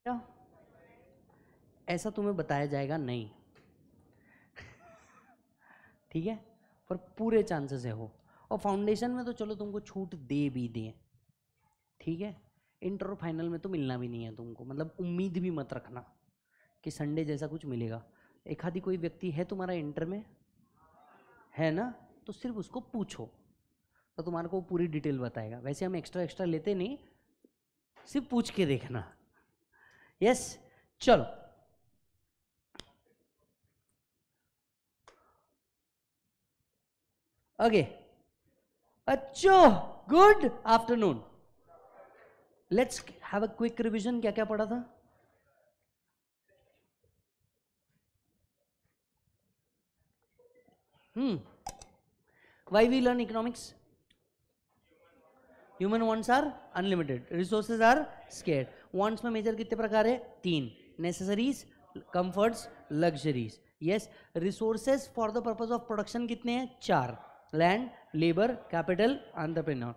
क्या ऐसा तुम्हें बताया जाएगा नहीं, ठीक है, पर पूरे चांसेस है हो। और फाउंडेशन में तो चलो तुमको छूट दे भी दें, ठीक है, इंटर और फाइनल में तो मिलना भी नहीं है तुमको, मतलब उम्मीद भी मत रखना कि संडे जैसा कुछ मिलेगा। एक आधी कोई व्यक्ति है तुम्हारा इंटर में, है ना, तो सिर्फ उसको पूछो तो तुम्हारे को पूरी डिटेल बताएगा। वैसे हम एक्स्ट्रा एक्स्ट्रा लेते नहीं, सिर्फ पूछ के देखना। यस, चलो ओके। अच्छा, good afternoon. Let's have a quick revision. क्या क्या पढ़ा था? Why we learn economics? Human wants are unlimited, resources are scarce. Wants में मेजर कितने प्रकार है? 3, necessaries, comforts, luxuries. Yes, resources for the purpose of production कितने हैं? 4, land, labor, capital, entrepreneur.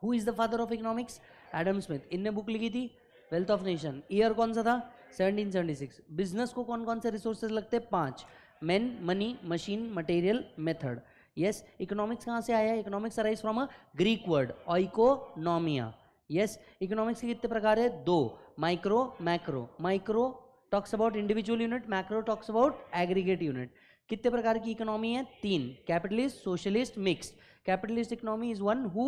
Who is the father of economics? Adam Smith. इनने book लिखी थी wealth of nation. Year कौन सा था? 1776। बिजनेस को कौन कौन से रिसोर्सेज लगते हैं? 5, man, money, machine, material, method. Yes, economics कहाँ से आया है? Economics arise from a Greek word oikonomia. Yes, economics के कितने प्रकार है? 2, micro, macro. Micro talks about individual unit, macro talks about aggregate unit. कितने प्रकार की इकोनॉमी है? 3, capitalist, socialist, mixed. Capitalist economy is one who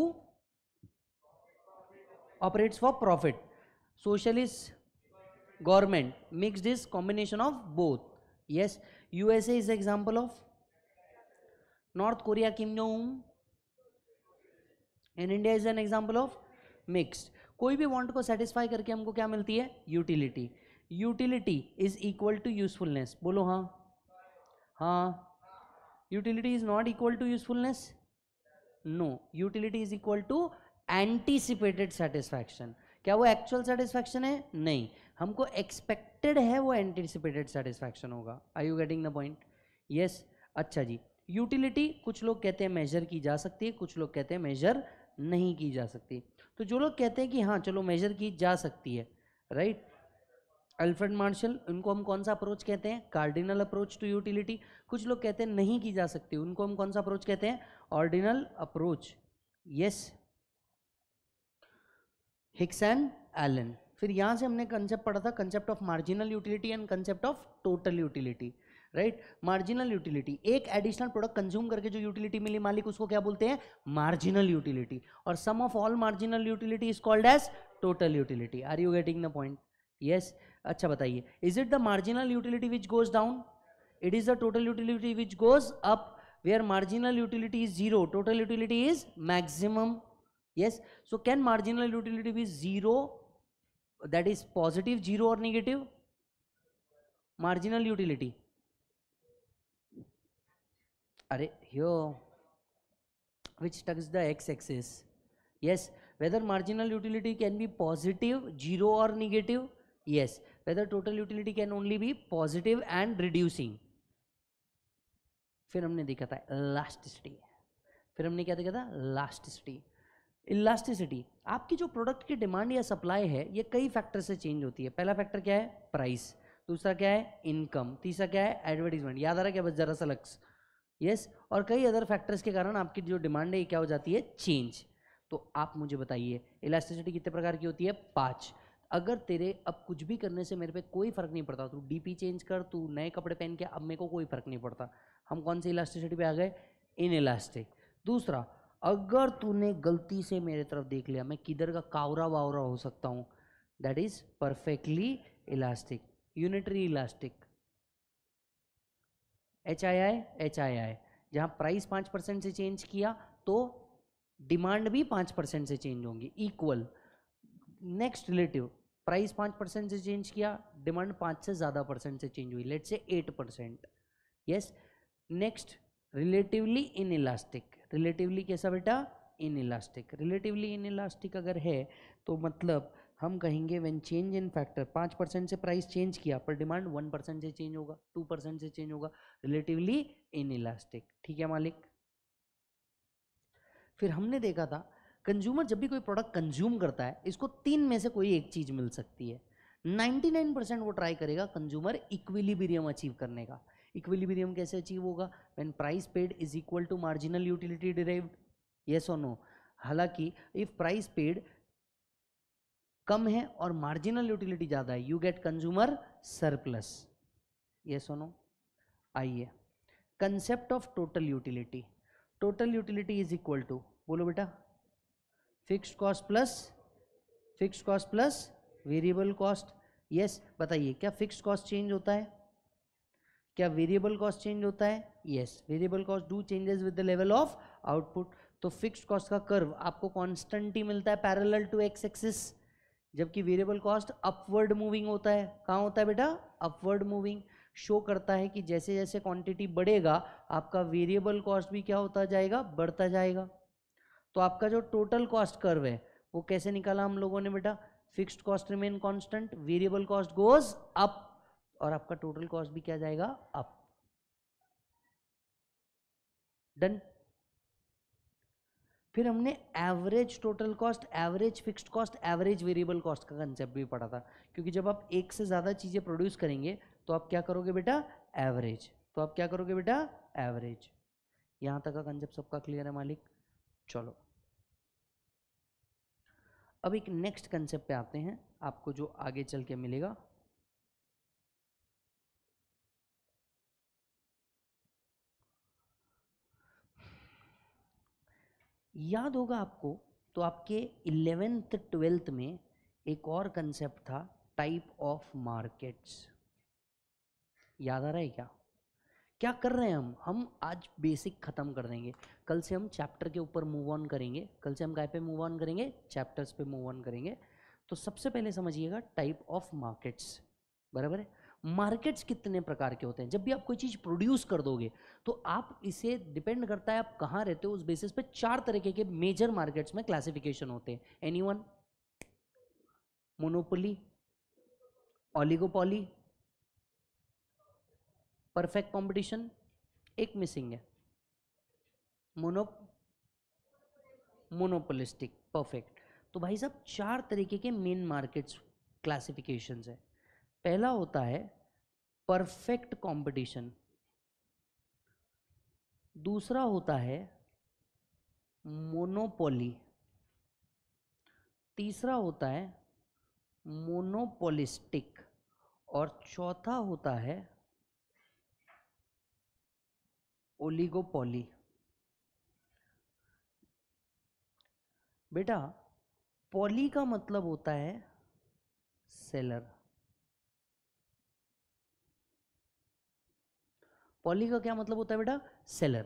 operates for profit. Socialist government, mixed is combination of both. Yes, USA is example of, North Korea Kim Jong Un, and India is an example of mixed. कोई भी want को satisfy करके हमको क्या मिलती है? Utility. Utility is equal to usefulness. बोलो हाँ। हाँ, utility is not equal to usefulness. No, utility is equal to anticipated satisfaction. क्या वो एक्चुअल सेटिस्फैक्शन है? नहीं, हमको एक्सपेक्टेड है वो एंटीसिपेटेड सेटिस्फैक्शन होगा। Are you getting the point? Yes. अच्छा जी, यूटिलिटी कुछ लोग कहते हैं मेजर की जा सकती है, कुछ लोग कहते हैं मेजर नहीं की जा सकती। तो जो लोग कहते हैं कि हाँ चलो मेजर की जा सकती है, राइट, अल्फ्रेड मार्शल, उनको हम कौन सा अप्रोच कहते हैं? Cardinal approach to utility. कुछ लोग कहते हैं नहीं की जा सकती, उनको हम कौन सा अप्रोच कहते हैं? Ordinal approach. Yes, Hicks and Allen. फिर यहां से हमने कंसेप्ट पढ़ा था, concept of marginal utility and concept of total utility. Right, marginal utility, एक एडिशनल प्रोडक्ट कंज्यूम करके जो यूटिलिटी मिली मालिक, उसको क्या बोलते हैं? Marginal utility. और sum of all marginal utility is called as total utility. Are you getting the point? Yes. अच्छा बताइए, is it the marginal utility which goes down? It is the total utility which goes up. Where marginal utility is zero, total utility is maximum. Yes, so can marginal utility be zero, that is positive, zero or negative? Marginal utility, are here which touches the x-axis. Yes, whether marginal utility can be positive, zero or negative. Yes, whether total utility can only be positive and reducing. फिर हमने देखा था elasticity, फिर हमने क्या देखा था? elasticity। Elasticity, आपकी जो प्रोडक्ट की डिमांड या सप्लाई है ये कई फैक्टर से चेंज होती है। पहला फैक्टर क्या है? प्राइस। दूसरा क्या है? इनकम। तीसरा क्या है? एडवर्टीजमेंट। याद आ रहा है क्या बस जरा सा लक्स? यस, और कई अदर फैक्टर्स के कारण आपकी जो डिमांड है ये क्या हो जाती है? चेंज। तो आप मुझे बताइए इलास्टिसिटी कितने प्रकार की होती है? 5। अगर तेरे अब कुछ भी करने से मेरे पे कोई फर्क नहीं पड़ता, तू डीपी चेंज कर, तू नए कपड़े पहन के, अब मेरे को कोई फर्क नहीं पड़ता, हम कौन सी इलास्टिसिटी पे आ गए? In elastic. दूसरा, अगर तूने गलती से मेरे तरफ देख लिया, मैं किधर का कावरा वावरा हो सकता हूं, that is perfectly elastic. Unitary elastic, HII, जहां प्राइस 5% से चेंज किया तो डिमांड भी 5% से चेंज होंगी, इक्वल। नेक्स्ट, रिलेटिव, प्राइस 5% से चेंज किया, डिमांड 5 से ज्यादा परसेंट से चेंज हुई, let's say 8%। Yes. Next, relatively in elastic. Relatively कैसा बेटा? In elastic. Relatively in elastic अगर है तो मतलब हम कहेंगे व्हेन चेंज इन फैक्टर, 5% से प्राइस चेंज किया पर डिमांड 1% से चेंज होगा, 2% से चेंज होगा, रिलेटिवली इन इलास्टिक। ठीक है मालिक? फिर हमने देखा था कंज्यूमर जब भी कोई प्रोडक्ट कंज्यूम करता है, इसको 3 में से कोई एक चीज मिल सकती है। 99% वो ट्राई करेगा कंज्यूमर इक्विलिब्रियम अचीव करने का। इक्विलिब्रियम कैसे अचीव होगा? When price paid is equal to marginal utility derived, yes और नो? हालांकि इफ प्राइस पेड कम है और मार्जिनल यूटिलिटी ज्यादा है, you get consumer surplus, yes और नो? आइए, concept of total utility. Total utility is equal to, बोलो बेटा, fixed cost plus variable cost. Yes, बताइए क्या फिक्स्ड कॉस्ट चेंज होता है? क्या वेरिएबल कॉस्ट चेंज होता है? Yes, variable cost do changes with the level of output. तो फिक्स्ड कॉस्ट का कर्व आपको कांस्टेंट ही मिलता है पैरेलल टू एक्स एक्सिस, जबकि वेरिएबल कॉस्ट अपवर्ड मूविंग होता है। कहाँ होता है बेटा? Upward moving. शो करता है कि जैसे जैसे क्वांटिटी बढ़ेगा आपका वेरिएबल कॉस्ट भी क्या होता जाएगा? बढ़ता जाएगा। तो आपका जो टोटल कॉस्ट कर्व है वो कैसे निकाला हम लोगों ने बेटा? Fixed cost remain constant, variable cost goes up, और आपका टोटल कॉस्ट भी क्या जाएगा? अप। डन। फिर हमने average total cost, average fixed cost, average variable cost का कंसेप्ट भी पढ़ा था, क्योंकि जब आप एक से ज़्यादा चीज़ें प्रोड्यूस करेंगे तो आप क्या करोगे बेटा? एवरेज। तो आप क्या करोगे बेटा? एवरेज। यहाँ तक का कंसेप्ट सबका क्लियर है मालिक? चलो अब एक नेक्स्ट कंसेप्ट पे आते हैं, आपको जो आगे चल के मिलेगा। याद होगा आपको, तो आपके 11th 12th में एक और कंसेप्ट था, टाइप ऑफ मार्केट्स। याद आ रहा है क्या? क्या कर रहे हैं हम आज बेसिक खत्म कर देंगे, कल से हम चैप्टर के ऊपर मूव ऑन करेंगे। कल से हम काय पे मूव ऑन करेंगे? चैप्टर्स पे मूव ऑन करेंगे। तो सबसे पहले समझिएगा टाइप ऑफ मार्केट्स, बराबर है? मार्केट्स कितने प्रकार के होते हैं? जब भी आप कोई चीज़ प्रोड्यूस कर दोगे तो आप इसे, डिपेंड करता है आप कहाँ रहते हो, उस बेसिस पे 4 तरीके के मेजर मार्केट्स में क्लासिफिकेशन होते हैं। एनीवन? मोनोपोली, ऑलिगोपॉली, परफेक्ट कंपटीशन, एक मिसिंग है, मोनोपोलिस्टिक। परफेक्ट। तो भाई साहब 4 तरीके के मेन मार्केट्स क्लासिफिकेशंस है। पहला होता है परफेक्ट कंपटीशन, दूसरा होता है मोनोपोली, तीसरा होता है मोनोपोलिस्टिक, और चौथा होता है ओलिगोपोली। बेटा पॉली का मतलब होता है सेलर। पॉली का क्या मतलब होता है बेटा? सेलर।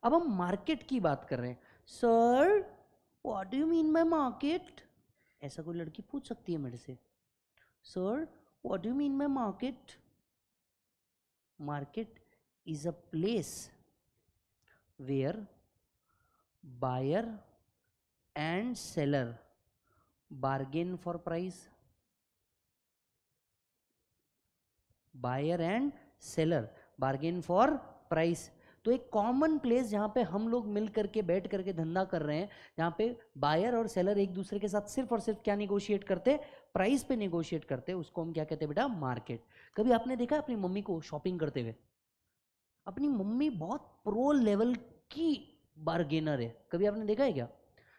अब हम मार्केट की बात कर रहे हैं। Sir what do you mean by market? ऐसा कोई लड़की पूछ सकती है मेरे से, sir what do you mean by market? Market is a place where buyer and seller bargain for price. Buyer and seller bargain for price. तो एक कॉमन प्लेस जहां पे हम लोग मिल करके बैठ करके धंधा कर रहे हैं, जहां पे बायर और सेलर एक दूसरे के साथ सिर्फ और सिर्फ क्या निगोशिएट करते? प्राइस पे निगोशिएट करते, उसको हम क्या कहते हैं बेटा? मार्केट। कभी आपने देखा अपनी मम्मी को शॉपिंग करते हुए? अपनी मम्मी बहुत प्रो लेवल की बार्गेनर है, कभी आपने देखा है क्या?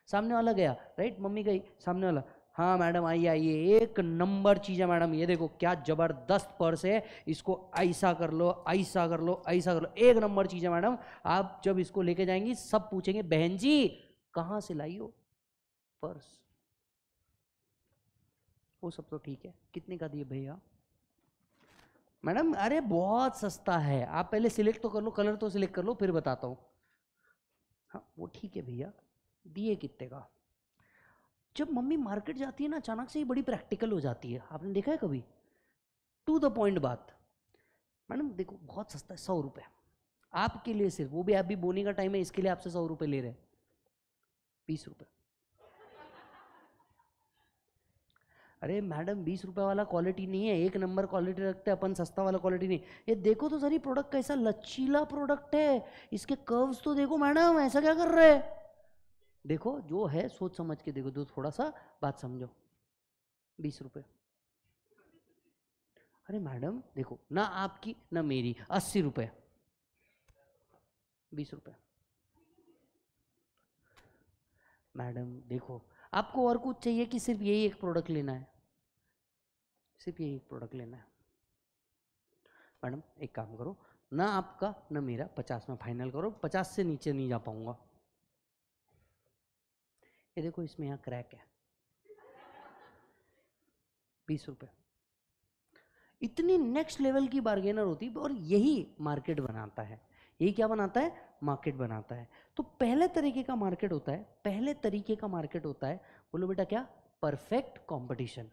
सामने वाला गया, राइट, मम्मी गई, सामने वाला, हाँ मैडम आइए आइए, एक नंबर चीज़ है मैडम, ये देखो क्या जबरदस्त पर्स है, इसको ऐसा कर लो ऐसा कर लो ऐसा कर लो, एक नंबर चीज़ है मैडम। आप जब इसको लेके जाएंगी सब पूछेंगे बहन जी कहाँ से लाई हो पर्स? वो सब तो ठीक है, कितने का दिए भैया? मैडम अरे बहुत सस्ता है, आप पहले सिलेक्ट तो कर लो, कलर तो सिलेक्ट कर लो फिर बताता हूँ। हाँ वो ठीक है भैया, दिए कितने का? जब मम्मी मार्केट जाती है ना, अचानक से ही बड़ी प्रैक्टिकल हो जाती है, आपने देखा है कभी? टू द पॉइंट बात, मैडम देखो बहुत सस्ता है, 100 रुपये आपके लिए सिर्फ, वो भी अभी बोनी का टाइम है इसके लिए आपसे 100 रुपये ले रहे हैं, 20 रुपये। अरे मैडम 20 रुपये वाला क्वालिटी नहीं है, एक नंबर क्वालिटी रखते हैं अपन, सस्ता वाला क्वालिटी नहीं। ये देखो तो सारी प्रोडक्ट कैसा लचीला प्रोडक्ट है, इसके कर्व्स तो देखो मैडम, ऐसा क्या कर रहे हैं? देखो जो है सोच समझ के देखो, दो थोड़ा सा बात समझो। 20 रुपये अरे मैडम देखो, ना आपकी ना मेरी, 80 रुपए, 20 रुपए। मैडम देखो, आपको और कुछ चाहिए कि सिर्फ यही एक प्रोडक्ट लेना है? सिर्फ यही एक प्रोडक्ट लेना है। मैडम एक काम करो, ना आपका ना मेरा, 50 में फाइनल करो, 50 से नीचे नहीं जा पाऊंगा। ये देखो इसमें यहाँ क्रैक है, 20 रुपए। इतनी नेक्स्ट लेवल की बार्गेनर होती है, और यही मार्केट बनाता है। यही क्या बनाता है? मार्केट बनाता है। तो पहले तरीके का मार्केट होता है, पहले तरीके का मार्केट होता है, बोलो बेटा क्या? Perfect competition.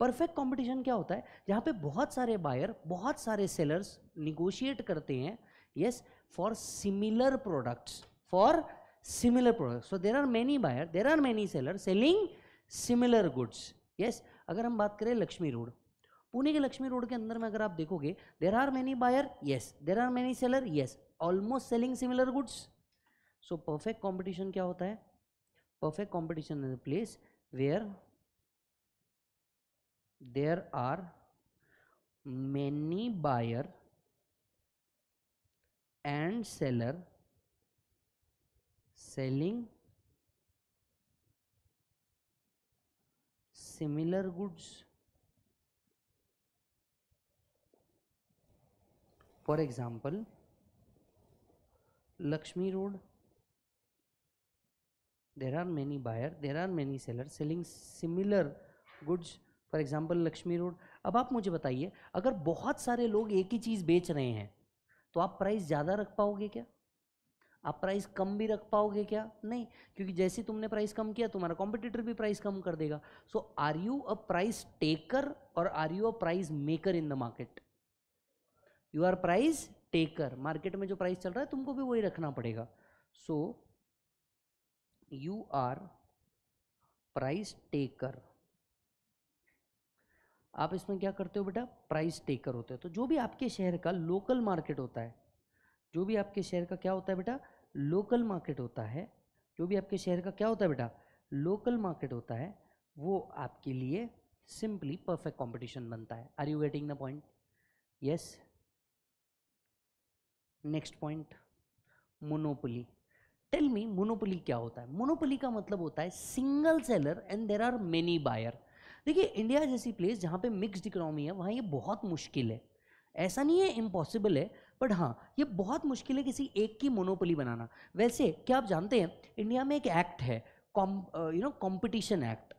परफेक्ट कंपटीशन क्या होता है? जहां पे बहुत सारे बायर, बहुत सारे सेलर्स निगोशिएट करते हैं, yes, for similar products, for similar products. So there are many buyer, there are many seller selling similar goods, yes. अगर हम बात करें लक्ष्मी रोड, पुणे के लक्ष्मी रोड के अंदर में अगर आप देखोगे, there are many buyer, yes, there are many seller, yes, almost selling similar goods. So perfect competition क्या होता है? Perfect competition is a place where there are many buyer and seller selling similar goods. For example, Lakshmi Road, there are many buyer, there are many sellers selling similar goods. For example Lakshmi road. अब आप मुझे बताइए, अगर बहुत सारे लोग एक ही चीज बेच रहे हैं तो आप प्राइस ज्यादा रख पाओगे क्या? आप प्राइस कम भी रख पाओगे क्या? नहीं, क्योंकि जैसे तुमने प्राइस कम किया, तुम्हारा कॉम्पिटिटर भी प्राइस कम कर देगा। So are you a price taker और are you a price maker in the market? You are price taker. Market में जो प्राइस चल रहा है तुमको भी वही रखना पड़ेगा। So you are price taker. आप इसमें क्या करते हो बेटा? प्राइस टेकर होते हो। तो जो भी आपके शहर का लोकल मार्केट होता है, जो भी आपके शहर का क्या होता है बेटा? लोकल मार्केट होता है। जो भी आपके शहर का क्या होता है बेटा? लोकल मार्केट होता है, वो आपके लिए सिंपली परफेक्ट कंपटीशन बनता है। Are you getting the point? Yes. Next point, monopoly. Tell me, monopoly क्या होता है? मोनोपोली का मतलब होता है single seller and there are many buyer. देखिए, इंडिया जैसी प्लेस जहाँ पे मिक्स्ड इकोनॉमी है, वहाँ ये बहुत मुश्किल है। ऐसा नहीं है इम्पॉसिबल है, बट हाँ, ये बहुत मुश्किल है किसी एक की मोनोपोली बनाना। वैसे क्या आप जानते हैं, इंडिया में एक एक्ट है, competition act.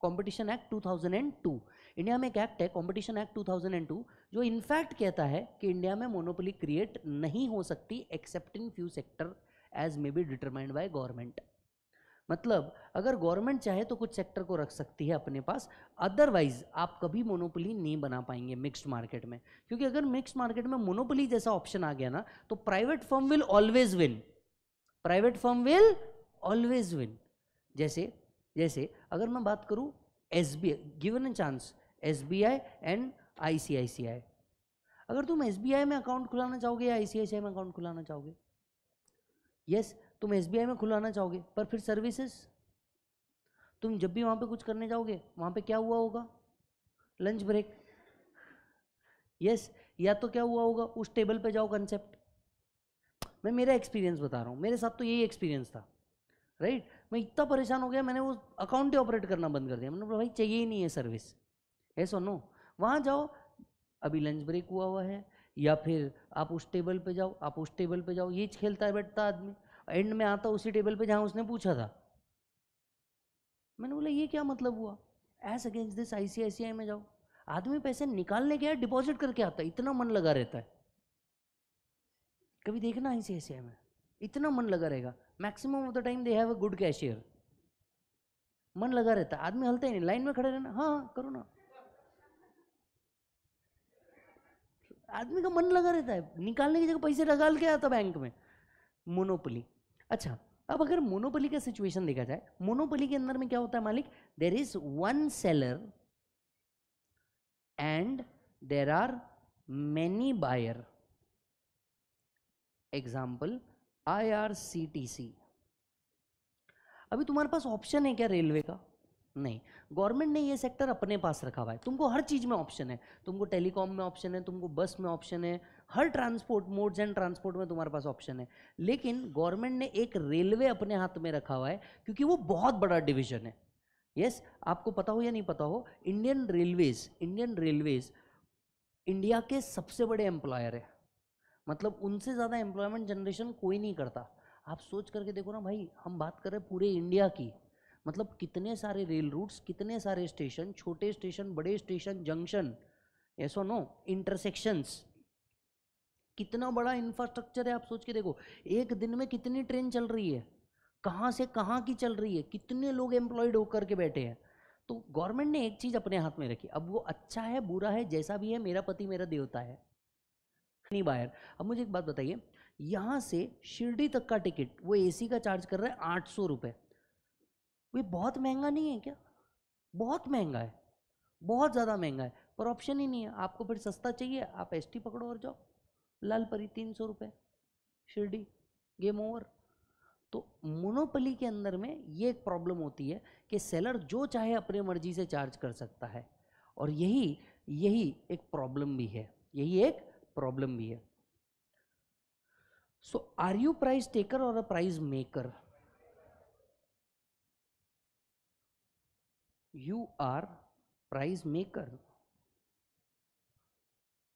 Competition act 2002। India में एक एक्ट है, कॉम्पिटिशन एक्ट 2002, जो इनफैक्ट कहता है कि इंडिया में मोनोपोली क्रिएट नहीं हो सकती except in few sector as may be determined by government. मतलब अगर गवर्नमेंट चाहे तो कुछ सेक्टर को रख सकती है अपने पास, अदरवाइज आप कभी मोनोपोली नहीं बना पाएंगे मिक्स्ड मार्केट में। क्योंकि अगर मिक्स्ड मार्केट में मोनोपोली जैसा ऑप्शन आ गया ना, तो private firm will always win. Private firm will always win. जैसे जैसे अगर मैं बात करूं SBI, given a chance, SBI and ICICI. अगर तुम एसबीआई में अकाउंट खुलाना चाहोगे या आईसीआईसीआई में अकाउंट खुलाना चाहोगे? यस, तुम एसबीआई में खुलाना चाहोगे, पर फिर सर्विसेज, तुम जब भी वहां पे कुछ करने जाओगे, वहां पे क्या हुआ होगा? Lunch break. यस, या तो क्या हुआ होगा? उस टेबल पे जाओ कंसेप्ट। मैं मेरा एक्सपीरियंस बता रहा हूँ, मेरे साथ तो यही एक्सपीरियंस था, राइट। मैं इतना परेशान हो गया, मैंने वो अकाउंट ही ऑपरेट करना बंद कर दिया। मैंने बोला भाई चाहिए ही नहीं है सर्विस, ऐसा नो। वहां जाओ, अभी लंच ब्रेक हुआ है, या फिर आप उस टेबल पे जाओ, आप उस टेबल पे जाओ, ये खेलता है बैठता आदमी, एंड में आता उसी टेबल पे जहां उसने पूछा था। मैंने बोला ये क्या मतलब हुआ? एज अगेंस्ट दिस आईसीआईसीआई में जाओ, आदमी पैसे निकालने गया डिपॉजिट करके आता है, इतना मन लगा रहता है। कभी देखना आईसीआईसीआई में इतना मन लगा रहेगा, maximum of the time they have a good cashier. मन लगा रहता है, आदमी हलता ही नहीं, लाइन में खड़े रहना, हाँ हाँ करो ना। आदमी का मन लगा रहता है, निकालने की जगह पैसे निकाल के आता बैंक में। मोनोपोली। अच्छा, अब अगर मोनोपोली का सिचुएशन देखा जाए, मोनोपोली के अंदर में क्या होता है मालिक? There is one seller and there are many buyer. Example IRCTC. अभी तुम्हारे पास ऑप्शन है क्या रेलवे का? नहीं, गवर्नमेंट ने ये सेक्टर अपने पास रखा हुआ है। तुमको हर चीज में ऑप्शन है, तुमको टेलीकॉम में ऑप्शन है, तुमको बस में ऑप्शन है, हर ट्रांसपोर्ट मोड्स एंड ट्रांसपोर्ट में तुम्हारे पास ऑप्शन है। लेकिन गवर्नमेंट ने एक रेलवे अपने हाथ में रखा हुआ है, क्योंकि वो बहुत बड़ा डिवीजन है। यस, आपको पता हो या नहीं पता हो, इंडियन रेलवेज इंडिया के सबसे बड़े एम्प्लॉयर है। मतलब उनसे ज़्यादा एम्प्लॉयमेंट जनरेशन कोई नहीं करता। आप सोच करके देखो ना भाई, हम बात कर रहे हैं पूरे इंडिया की, मतलब कितने सारे रेल रूट्स, कितने सारे स्टेशन, छोटे स्टेशन, बड़े स्टेशन, जंक्शन, ऐसा नो इंटरसेक्शंस, कितना बड़ा इंफ्रास्ट्रक्चर है। आप सोच के देखो, एक दिन में कितनी ट्रेन चल रही है, कहाँ से कहाँ की चल रही है, कितने लोग एम्प्लॉयड होकर के बैठे हैं। तो गवर्नमेंट ने एक चीज अपने हाथ में रखी। अब वो अच्छा है बुरा है जैसा भी है, मेरा पति मेरा देवता है, नहीं बायर। अब मुझे एक बात बताइए, यहाँ से शिरडी तक का टिकट वो एसी का चार्ज कर रहा है 800 रुपये। वो बहुत महंगा नहीं है क्या? बहुत महंगा है, बहुत ज़्यादा महंगा है, पर ऑप्शन ही नहीं है। आपको फिर सस्ता चाहिए, आप एसटी पकड़ो और जाओ, लाल परी 300 रुपये, शिरडी, गेम ओवर। तो मोनोपोली के अंदर में ये एक प्रॉब्लम होती है कि सेलर जो चाहे अपने मर्जी से चार्ज कर सकता है, और यही यही एक प्रॉब्लम भी है, यही एक प्रॉब्लम भी है। So are you price taker or a price maker? You are price maker.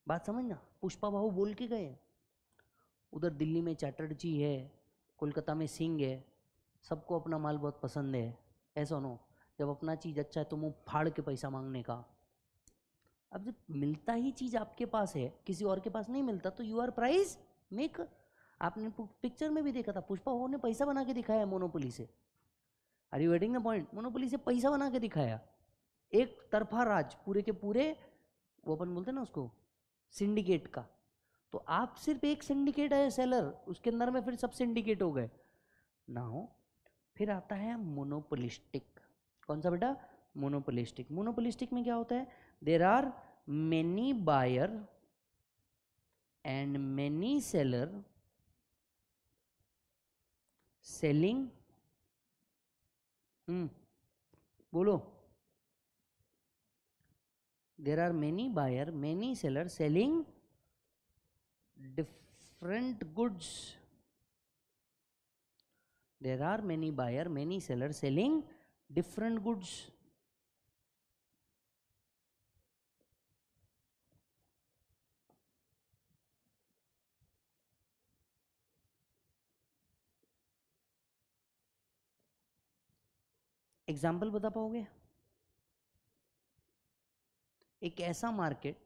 बात समझना, पुष्पा बाबू बोल के गए, उधर दिल्ली में चैटर्जी है, कोलकाता में सिंह है, सबको अपना माल बहुत पसंद है। ऐसा नो, जब अपना चीज़ अच्छा है तो मुंह फाड़ के पैसा मांगने का। अब जब मिलता ही चीज़ आपके पास है, किसी और के पास नहीं मिलता, तो यू आर प्राइस मेकर। आपने पिक्चर में भी देखा था, पुष्पा बाबू ने पैसा बना के दिखाया मोनोपोली से। Are you getting the point? Monopoly से पैसा बना के दिखाया, एक तरफा राज पूरे के पूरे, वो अपन बोलते हैं ना उसको, सिंडिकेट का। तो आप सिर्फ एक सिंडिकेट है सेलर, उसके अंदर में फिर सब सिंडिकेट हो गए ना हो। फिर आता है मोनोपोलिस्टिक। कौन सा बेटा? मोनोपोलिस्टिक। मोनोपोलिस्टिक में क्या होता है? There are many buyer and many seller selling, बोलो, there are many buyer many seller selling different goods. There are many buyer many seller selling different goods. Example बता पाओगे? एक ऐसा मार्केट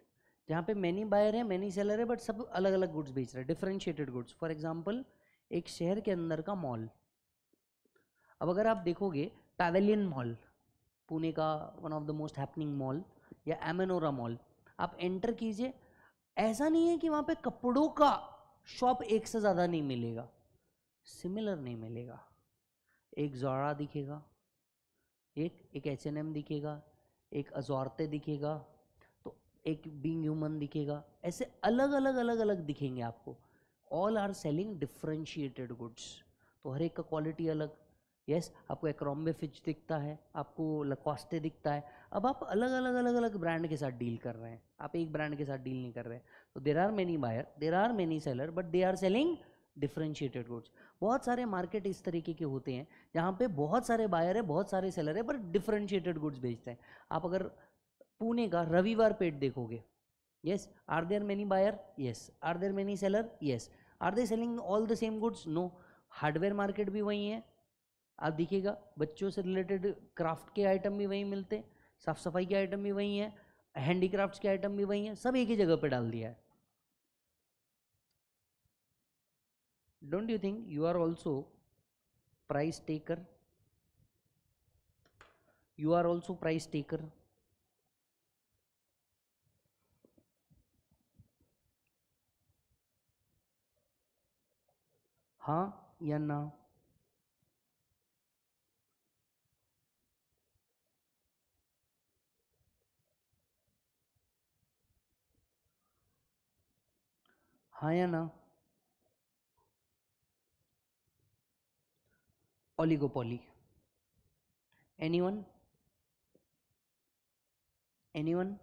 जहाँ पे मैनी बायर है मैनी सेलर है, but सब अलग अलग गुड्स बेच रहे हैं, डिफरेंशिएटेड गुड्स। फॉर एग्जाम्पल, एक शहर के अंदर का मॉल। अब अगर आप देखोगे पैवेलियन मॉल, पुणे का one of the most happening mall, या एमेनोरा मॉल, आप एंटर कीजिए, ऐसा नहीं है कि वहाँ पे कपड़ों का शॉप एक से ज़्यादा नहीं मिलेगा, सिमिलर नहीं मिलेगा। एक ज़ोरा दिखेगा, एक H&M दिखेगा, एक अजॉरते दिखेगा, तो एक बीइंग ह्यूमन दिखेगा, ऐसे अलग अलग अलग अलग दिखेंगे आपको। All are selling differentiated goods, तो हर एक का क्वालिटी अलग। यस, आपको एक्रोम्बे फिच दिखता है, आपको लकॉस्टे दिखता है। अब आप अलग अलग अलग अलग ब्रांड के साथ डील कर रहे हैं, आप एक ब्रांड के साथ डील नहीं कर रहे हैं। तो there are many buyer, there are many seller, but they are selling differentiated goods. बहुत सारे मार्केट इस तरीके के होते हैं जहाँ पे बहुत सारे बायर है, बहुत सारे सेलर है, पर डिफरेंशिएटेड गुड्स बेचते हैं। आप अगर पुणे का रविवार पेट देखोगे, yes, are there many buyer? Yes. Are there many seller? Yes. Are they selling all the same goods? No. Hardware market भी वही है, आप दिखेगा, बच्चों से रिलेटेड क्राफ्ट के आइटम भी वहीं मिलते हैं, साफ सफाई के आइटम भी वही हैं, हैंडीक्राफ्ट्स के आइटम भी वही हैं, सब एक ही जगह पे डाल दिया है। Don't you think you are also price taker? You are also price taker? हाँ या ना? हाँ या ना? Oligopoly? Anyone? Anyone?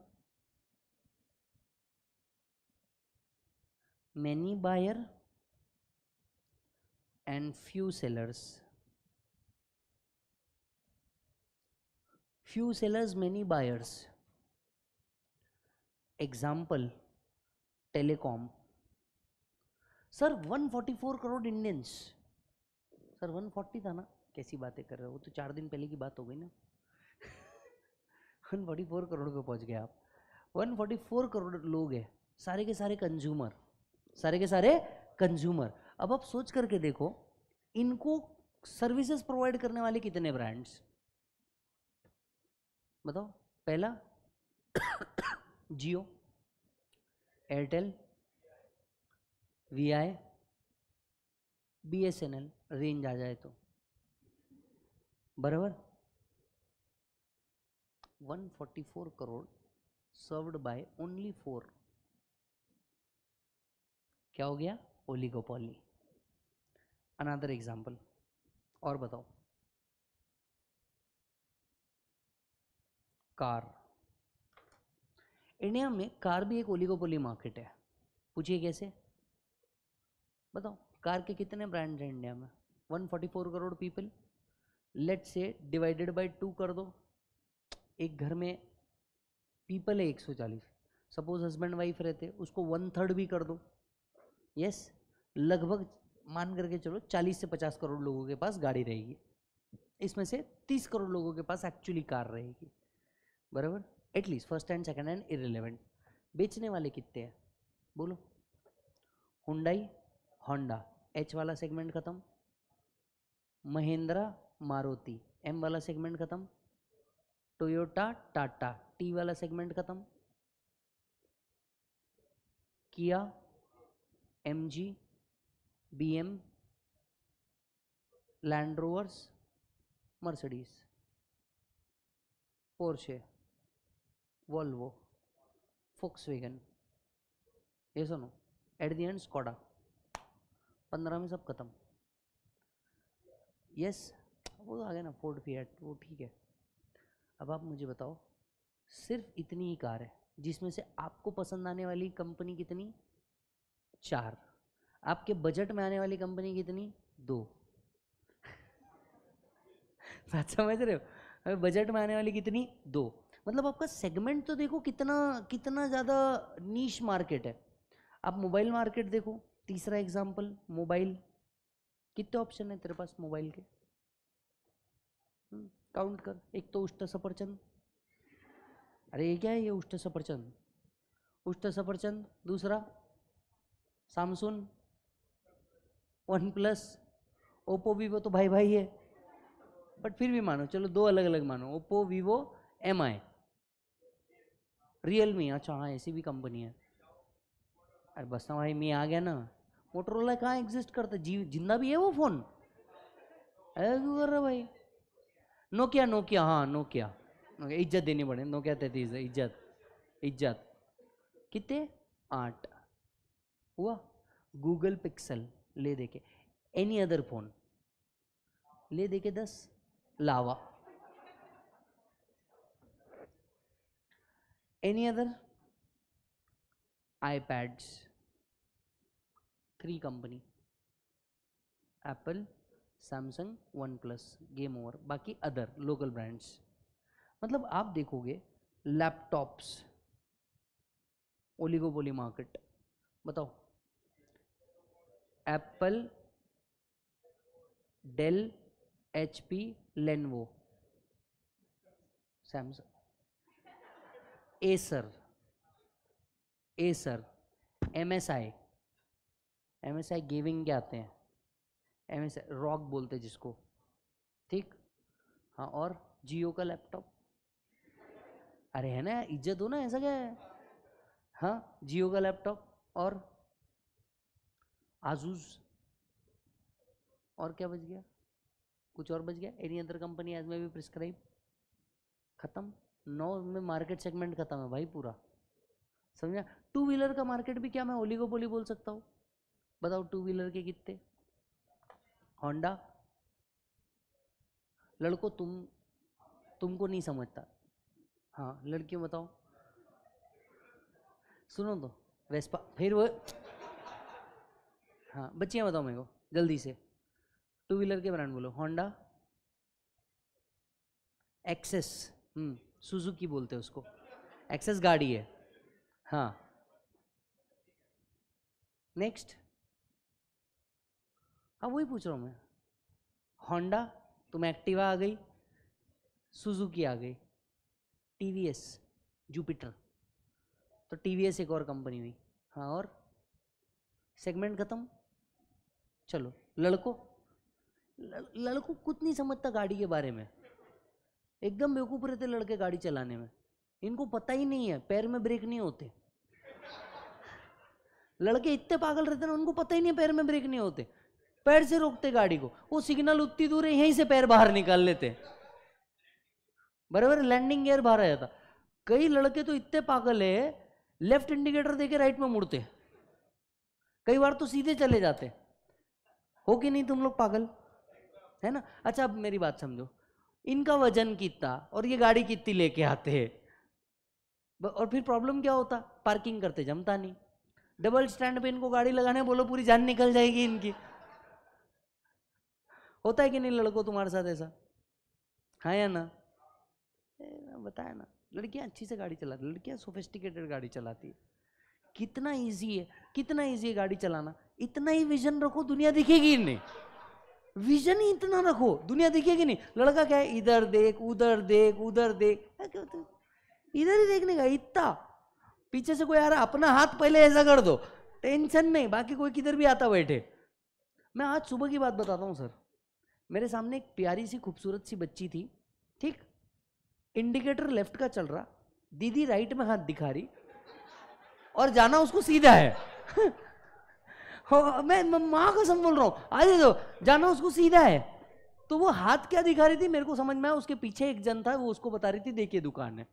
many buyer and few sellers. Few sellers, many buyers. Example, telecom. Sir 144 crore Indians. Sir 140 था ना, कैसी बातें कर रहे हो, वो तो 4 दिन पहले की बात हो गई ना। 144 करोड़ पे पहुंच गए आप। 144 करोड़ लोग हैं, सारे के सारे कंज्यूमर, सारे के सारे कंज्यूमर। अब आप सोच करके देखो, इनको सर्विसेज प्रोवाइड करने वाले कितने ब्रांड्स बताओ? पहला जियो, एयरटेल, वीआई, बीएसएनएल, रेंज आ जाए तो, बराबर। 144 करोड़ सर्व्ड बाय ओनली 4। क्या हो गया? ओलिगोपोली। अनदर एग्जांपल और बताओ। कार। इंडिया में कार भी एक ओलिगोपोली मार्केट है। पूछिए कैसे? बताओ, कार के कितने ब्रांड हैं इंडिया में? 144 crore people, let's say divided by 2 कर दो। एक घर में पीपल है 140, सपोज हस्बैंड वाइफ रहते, उसको 1/3 भी कर दो। यस, लगभग मान करके चलो 40 से 50 करोड़ लोगों के पास गाड़ी रहेगी। इसमें से 30 करोड़ लोगों के पास एक्चुअली कार रहेगी, बराबर। At least first hand, second hand irrelevant. बेचने वाले कितने हैं बोलो? हुंडई, होंडा, एच वाला सेगमेंट खत्म। महिंद्रा, मारुति, एम वाला सेगमेंट खत्म। टोयोटा, टाटा, टी वाला सेगमेंट खत्म। Kia, MG, BM, land rovers, Mercedes, Porsche, Volvo, Volkswagen, ये सुनो, एट द एंड स्कोडा। 15 में सब खत्म। यस, वो आ गया ना, फोर्ड, फिएट, वो ठीक है। अब आप मुझे बताओ, सिर्फ इतनी ही कार है जिसमें से आपको पसंद आने वाली कंपनी कितनी? 4। आपके बजट में आने वाली कंपनी कितनी? 2। बात समझ रहे हो? बजट में आने वाली कितनी? 2। मतलब आपका सेगमेंट तो देखो कितना कितना ज़्यादा नीश मार्केट है। आप मोबाइल मार्केट देखो, तीसरा एग्जाम्पल मोबाइल। कितने ऑप्शन है तेरे पास मोबाइल के? काउंट कर। एक तो उष्ट सफरचंद, अरे ये क्या है, ये उष्ट सफरचंद, उष्ट सफरचंद। दूसरा Samsung, one plus, Oppo, Vivo तो भाई भाई है, बट फिर भी मानो, चलो 2 अलग अलग मानो, ओप्पो, वीवो, एमआई, रियलमी। अच्छा हाँ, ऐसी भी कंपनी है। अरे बस ना भाई, मैं आ गया ना। मोटरोला कहाँ एग्जिस्ट करता? जिंदा भी है वो फोन? ऐसा क्यों कर रहा भाई? नोकिया, नोकिया, हाँ नोकिया, इज्जत देनी पड़े। नोकिया 33, इज्जत, इज्जत। कितने? 8 हुआ। गूगल पिक्सल ले देके, एनी अदर फोन ले देके 10। Lava, any other, iPads, 3 company, Apple, Samsung, OnePlus, game over. बाकी अदर लोकल ब्रांड्स। मतलब आप देखोगे लैपटॉप्स, ओलिगोपोली मार्केट। बताओ, Apple, Dell, HP, Lenovo, Samsung, Acer, Acer, MSI, MSI gaming के आते हैं, एमएसआई रॉक बोलते जिसको, ठीक। हाँ, और जियो का लैपटॉप, अरे है ना, इज्जत हो ना, ऐसा क्या है? हाँ, जियो का लैपटॉप, और आजूस, और क्या बच गया? कुछ और बच गया? एनी अदर कंपनी एज में भी प्रिस्क्राइब। खत्म। 9 में मार्केट सेगमेंट खत्म है भाई पूरा, समझा? 2 व्हीलर का मार्केट भी क्या मैं ओलिगोपोली बोल सकता हूँ? बताओ 2 व्हीलर के कितने? होंडा, लड़को तुमको नहीं समझता, हाँ लड़कियों बताओ, सुनो तो, वेस्पा, फिर वो, हाँ बच्चियाँ बताओ मेरे को जल्दी से, टू व्हीलर के ब्रांड बोलो। होंडा, एक्सेस, सुजुकी बोलते हैं उसको, एक्सेस गाड़ी है। हाँ, नेक्स्ट, हाँ वही पूछ रहा हूँ मैं। होंडा, तुम एक्टिवा आ गई, सुजुकी आ गई, टीवीएस, जुपिटर, तो टीवीएस एक और कंपनी हुई। हाँ, और सेगमेंट खत्म। चलो लड़कों, लड़कों कुछ नहीं समझता गाड़ी के बारे में, एकदम बेवकूफ रहते लड़के गाड़ी चलाने में, इनको पता ही नहीं है पैर में ब्रेक नहीं होते। लड़के इतने पागल रहते ना, उनको पता ही नहीं है पैर में ब्रेक नहीं होते, पैर से रोकते गाड़ी को, वो सिग्नल उतनी दूर है यहीं से पैर बाहर निकाल लेते, बराबर लैंडिंग गियर बाहर आ जाता। कई लड़के तो इतने पागल है, लेफ्ट इंडिकेटर देके राइट में मुड़ते, कई बार तो सीधे चले जाते। हो कि नहीं तुम लोग पागल, है ना? अच्छा अब मेरी बात समझो, इनका वजन कितना और ये गाड़ी कितनी लेके आते हैं, और फिर प्रॉब्लम क्या होता, पार्किंग करते जमता नहीं, डबल स्टैंड पे इनको गाड़ी लगाने बोलो पूरी जान निकल जाएगी इनकी। होता है कि नहीं लड़कों तुम्हारे साथ ऐसा, हाँ या ना? बताया ना, लड़कियां अच्छी से गाड़ी चलाती, लड़कियां सोफिस्टिकेटेड गाड़ी चलाती है। कितना इजी है, कितना इजी है गाड़ी चलाना, इतना ही विजन रखो दुनिया दिखेगी ही नहीं, विजन ही इतना रखो दुनिया दिखेगी नहीं। लड़का क्या है, इधर देख उधर देख उधर देख, इधर ही देखने का इतना, पीछे से कोई आ रहा अपना हाथ पहले ऐसा कर दो, टेंशन नहीं, बाकी कोई किधर भी आता बैठे। मैं आज सुबह की बात बताता हूँ सर, मेरे सामने एक प्यारी सी खूबसूरत सी बच्ची थी, ठीक, इंडिकेटर लेफ्ट का चल रहा, दीदी राइट में हाथ दिखा रही और जाना उसको सीधा है। मैं माँ कसम बोल रहा हूँ, आज तो जाना उसको सीधा है, तो वो हाथ क्या दिखा रही थी मेरे को समझ में आया, उसके पीछे एक जन था वो उसको बता रही थी देखिए दुकान है,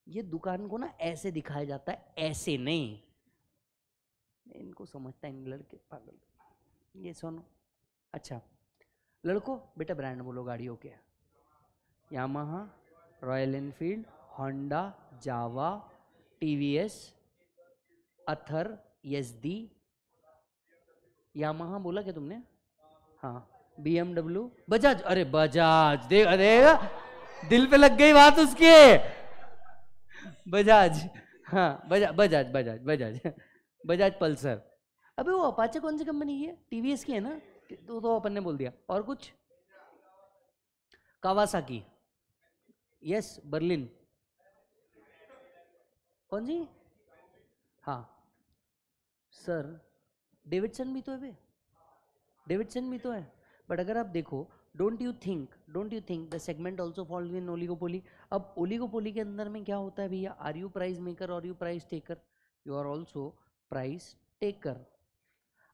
ये दुकान को ना ऐसे दिखाया जाता है ऐसे नहीं, इनको समझता है इन लड़के पागल। ये सुनो, अच्छा लड़कों बेटा ब्रांड बोलो गाड़ियों के, यामाहा, रॉयल एनफील्ड, होंडा, जावा, टीवीएस, अथर, यजदी, यामाहा बोला क्या तुमने? हाँ, बीएमडब्ल्यू, बजाज, अरे बजाज देख देगा, दिल पे लग गई बात उसके, बजाज, हाँ बजाज बजाज बजाज बजाज बजाज पल्सर। अबे वो अपाचे कौन सी कंपनी की है? टीवीएस की है ना, तो अपन ने बोल दिया। और कुछ? कावासाकी, यस, बर्लिन, कौन सी? हाँ सर, डेविडसन भी तो है बे, डेविडसन भी तो है, बट अगर आप देखो, don't you think the segment also falls in oligopoly. अब ओलिगोपोली के अंदर में क्या होता है भैया, आर यू प्राइस मेकर और you price taker? You are also price taker,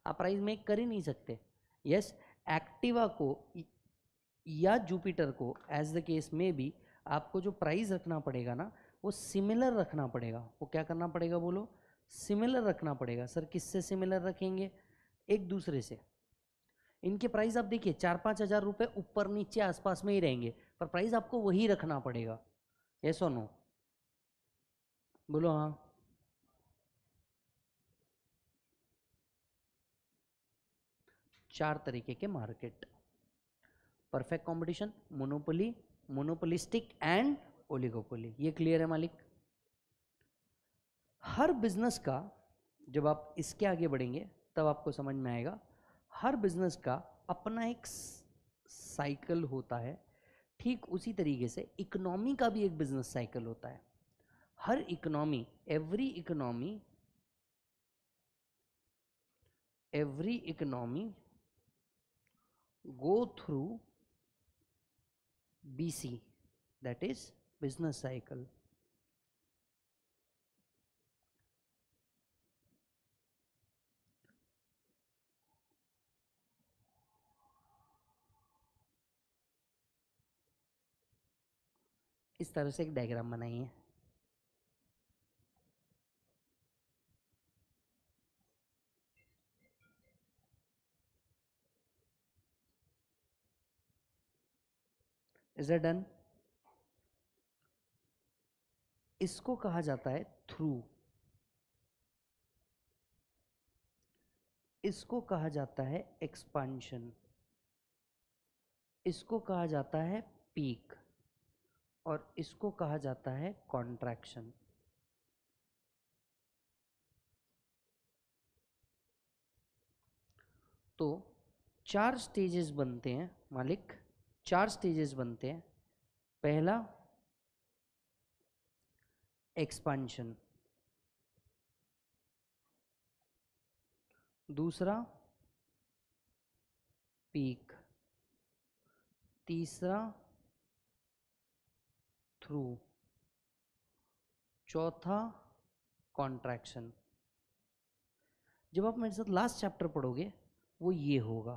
आप प्राइस मेक कर ही नहीं सकते। यस, एक्टिवा को या जुपिटर को एज द केस में भी आपको जो प्राइस रखना पड़ेगा ना, वो सिमिलर रखना पड़ेगा। वो क्या करना पड़ेगा बोलो? सिमिलर रखना पड़ेगा। सर किससे सिमिलर रखेंगे? एक दूसरे से। इनके प्राइस आप देखिए 4-5 हज़ार रुपये ऊपर नीचे आसपास में ही रहेंगे, पर प्राइस आपको वही रखना पड़ेगा। यस और नो? बोलो हाँ। चार तरीके के market, perfect competition, monopoly, monopolistic and oligopoly. ये क्लियर है मालिक? हर बिजनेस का, जब आप इसके आगे बढ़ेंगे तब आपको समझ में आएगा, हर बिजनेस का अपना एक साइकिल होता है। ठीक उसी तरीके से इकोनॉमी का भी एक बिजनेस साइकिल होता है। हर economy, every economy go through BC, that is business cycle. इस तरह से एक डायग्राम बनाइए। Is it done? इसको कहा जाता है थ्रू। इसको कहा जाता है एक्सपांशन, इसको कहा जाता है पीक, और इसको कहा जाता है कॉन्ट्रैक्शन। तो 4 स्टेजेस बनते हैं मालिक, 4 स्टेजेस बनते हैं। पहला एक्सपांशन, दूसरा पीक, तीसरा थ्रू, चौथा कॉन्ट्रैक्शन। जब आप मेरे साथ लास्ट चैप्टर पढ़ोगे वो ये होगा।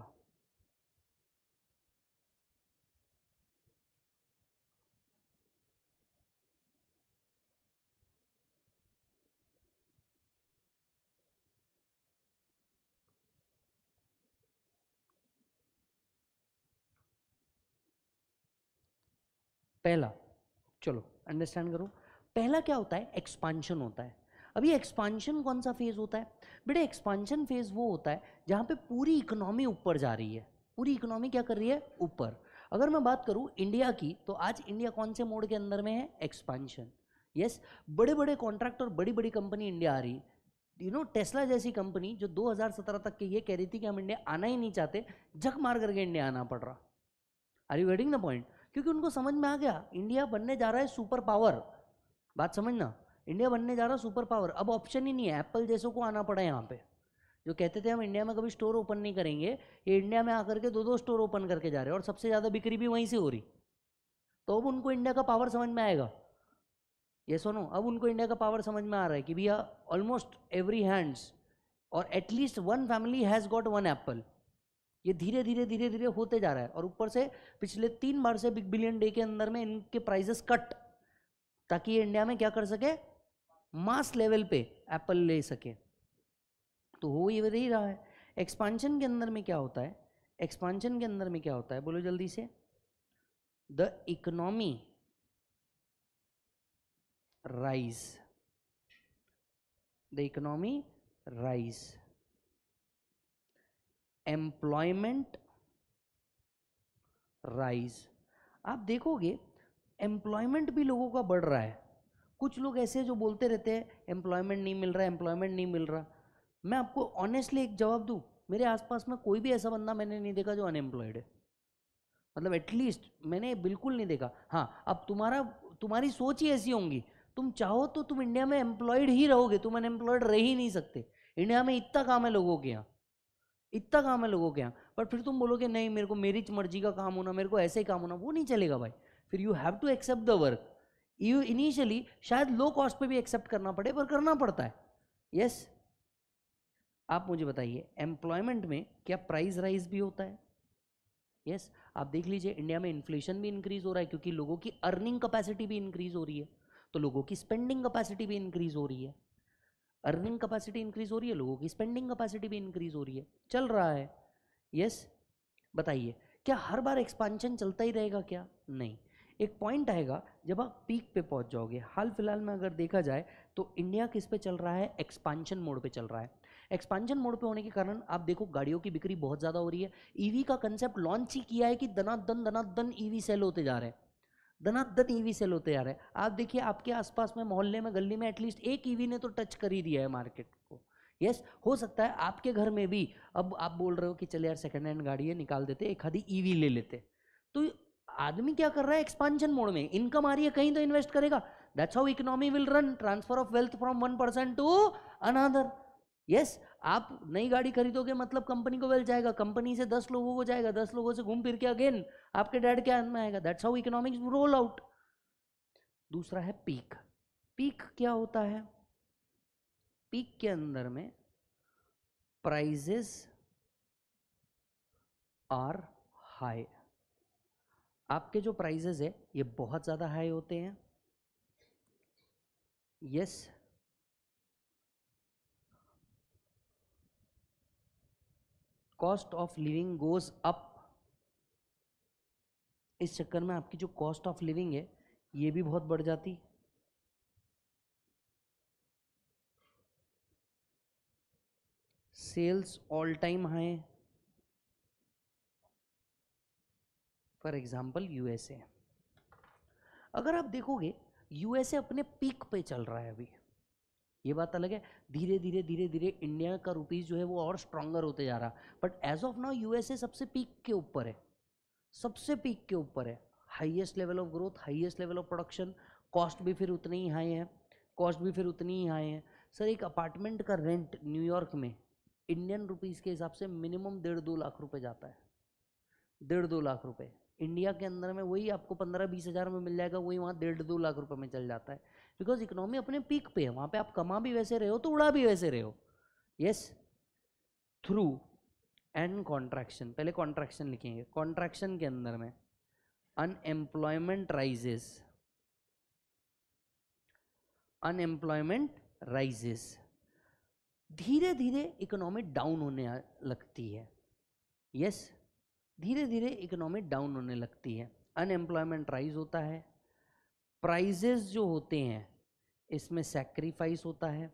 पहला, चलो अंडरस्टैंड करो, पहला क्या होता है? एक्सपांशन होता है। अभी एक्सपांशन कौन सा फेज होता है बेटे? एक्सपांशन फेज वो होता है जहां पे पूरी इकोनॉमी ऊपर जा रही है। पूरी इकोनॉमी क्या कर रही है? ऊपर। अगर मैं बात करूं इंडिया की, तो आज इंडिया कौन से मोड के अंदर में है? एक्सपांशन। यस, बड़े बड़े कॉन्ट्रैक्ट और बड़ी बड़ी कंपनी इंडिया आ रही। टेस्ला जैसी कंपनी जो 2017 तक के ये कह रही थी कि हम इंडिया आना ही नहीं चाहते, झक मार करके इंडिया आना पड़ रहा। Are you getting the point? क्योंकि उनको समझ में आ गया इंडिया बनने जा रहा है सुपर पावर। बात समझना, इंडिया बनने जा रहा है सुपर पावर। अब ऑप्शन ही नहीं है, एप्पल जैसों को आना पड़ा यहाँ पे। जो कहते थे हम इंडिया में कभी स्टोर ओपन नहीं करेंगे, ये इंडिया में आकर के 2-2 स्टोर ओपन करके जा रहे हैं, और सबसे ज़्यादा बिक्री भी वहीं से हो रही। तो अब उनको इंडिया का पावर समझ में आएगा। ये सुनो, अब उनको इंडिया का पावर समझ में आ रहा है कि भैया ऑलमोस्ट एवरी हैंड्स और at least one family has got one Apple. ये धीरे धीरे धीरे धीरे होते जा रहा है। और ऊपर से पिछले 3 बार से बिग बिलियन डे के अंदर में इनके प्राइसेस कट, ताकि ये इंडिया में क्या कर सके? मास लेवल पे एप्पल ले सके। तो हो ये रही रहा है। एक्सपांशन के अंदर में क्या होता है? एक्सपांशन के अंदर में क्या होता है बोलो जल्दी से? The economy rise, the economy rise, employment rise. आप देखोगे एम्प्लॉयमेंट भी लोगों का बढ़ रहा है। कुछ लोग ऐसे जो बोलते रहते हैं एम्प्लॉयमेंट नहीं मिल रहा, एम्प्लॉयमेंट नहीं मिल रहा। मैं आपको ऑनेस्टली एक जवाब दूं, मेरे आसपास में कोई भी ऐसा बंदा मैंने नहीं देखा जो अनएम्प्लॉयड है। मतलब एटलीस्ट मैंने बिल्कुल नहीं देखा। हाँ, अब तुम्हारी सोच ही ऐसी होंगी, तुम चाहो तो तुम इंडिया में एम्प्लॉयड ही रहोगे, तुम अनएम्प्लॉयड रह ही नहीं सकते। इंडिया में इतना काम है लोगों के यहाँ, इतना काम है लोगों के यहाँ, पर फिर तुम बोलोगे नहीं मेरे को मेरी मर्जी का काम होना, मेरे को ऐसे ही काम होना, वो नहीं चलेगा भाई। फिर you have to accept the work. You initially शायद लो कॉस्ट पे भी एक्सेप्ट करना पड़े, पर करना पड़ता है। यस, आप मुझे बताइए एम्प्लॉयमेंट में क्या प्राइस राइज भी होता है? यस, आप देख लीजिए इंडिया में इन्फ्लेशन भी इंक्रीज हो रहा है, क्योंकि लोगों की अर्निंग कैपेसिटी भी इंक्रीज हो रही है, तो लोगों की स्पेंडिंग कैपेसिटी भी इंक्रीज हो रही है। अर्निंग कैपेसिटी इंक्रीज हो रही है, लोगों की स्पेंडिंग कैपेसिटी भी इंक्रीज हो रही है, चल रहा है। यस, बताइए क्या हर बार एक्सपांशन चलता ही रहेगा क्या? नहीं, एक पॉइंट आएगा जब आप पीक पे पहुंच जाओगे। हाल फिलहाल में अगर देखा जाए तो इंडिया किस पे चल रहा है? एक्सपांशन मोड पे चल रहा है। एक्सपांशन मोड पे होने के कारण आप देखो गाड़ियों की बिक्री बहुत ज़्यादा हो रही है। ईवी का कंसेप्ट लॉन्च ही किया है कि दनादन ईवी सेल होते जा रहे हैं, दनादन ईवी सेल होते जा रहे हैं। आप देखिए आपके आसपास में मोहल्ले में गली में एटलीस्ट एक ईवी ने तो टच कर ही दिया है मार्केट को। यस, हो सकता है आपके घर में भी, अब आप बोल रहे हो कि चले यार सेकंड हैंड गाड़ी है निकाल देते, एक आधी ईवी ले लेते। तो आदमी क्या कर रहा है? एक्सपांशन मोड में इनकम आ रही है, कहीं तो इन्वेस्ट करेगा। That's how economy will run, transfer of wealth from one person to another. Yes, आप नई गाड़ी खरीदोगे मतलब कंपनी को वेल्थ जाएगा, कंपनी से 10 लोगों को जाएगा, 10 लोगों से घूम फिर के अगेन आपके डैड के हाथ में आएगा। That's how economics roll out. दूसरा है पीक। पीक क्या होता है? पीक के अंदर में प्राइजेस आर हाई। आपके जो प्राइजेस है ये बहुत ज़्यादा हाई होते हैं। Yes, cost of living goes up. इस चक्कर में आपकी जो कॉस्ट ऑफ लिविंग है ये भी बहुत बढ़ जाती। Sales all time high, for example USA. अगर आप देखोगे यूएसए अपने पीक पे चल रहा है अभी, ये बात अलग है, धीरे धीरे धीरे धीरे इंडिया का रुपीस जो है वो और स्ट्रांगर होते जा रहा, but as of now USA सबसे पीक के ऊपर है, सबसे पीक के ऊपर है, highest level of growth, highest level of production, cost भी फिर उतनी ही हाई है, कॉस्ट भी फिर उतनी ही हाई है। सर एक अपार्टमेंट का रेंट न्यूयॉर्क में इंडियन रुपीस के हिसाब से मिनिमम 1.5-2 लाख रुपए जाता है, 1.5-2 लाख रुपए। इंडिया के अंदर में वही आपको 15-20 हज़ार में मिल जाएगा, वही वहाँ 1.5-2 लाख रुपए में चल जाता है, बिकॉज इकोनॉमी अपने पीक पे है, वहाँ पे आप कमा भी वैसे रहे हो तो उड़ा भी वैसे रहे हो। यस, थ्रू एंड कॉन्ट्रैक्शन, पहले कॉन्ट्रैक्शन लिखेंगे, कॉन्ट्रैक्शन के अंदर में अनएम्प्लॉयमेंट राइजेस, अनएम्प्लॉयमेंट राइजेस, धीरे धीरे इकोनॉमी डाउन होने लगती है। यस, धीरे धीरे इकोनॉमी डाउन होने लगती है, अनएम्प्लॉयमेंट राइज होता है, प्राइजेस जो होते हैं इसमें सैक्रिफाइस होता है,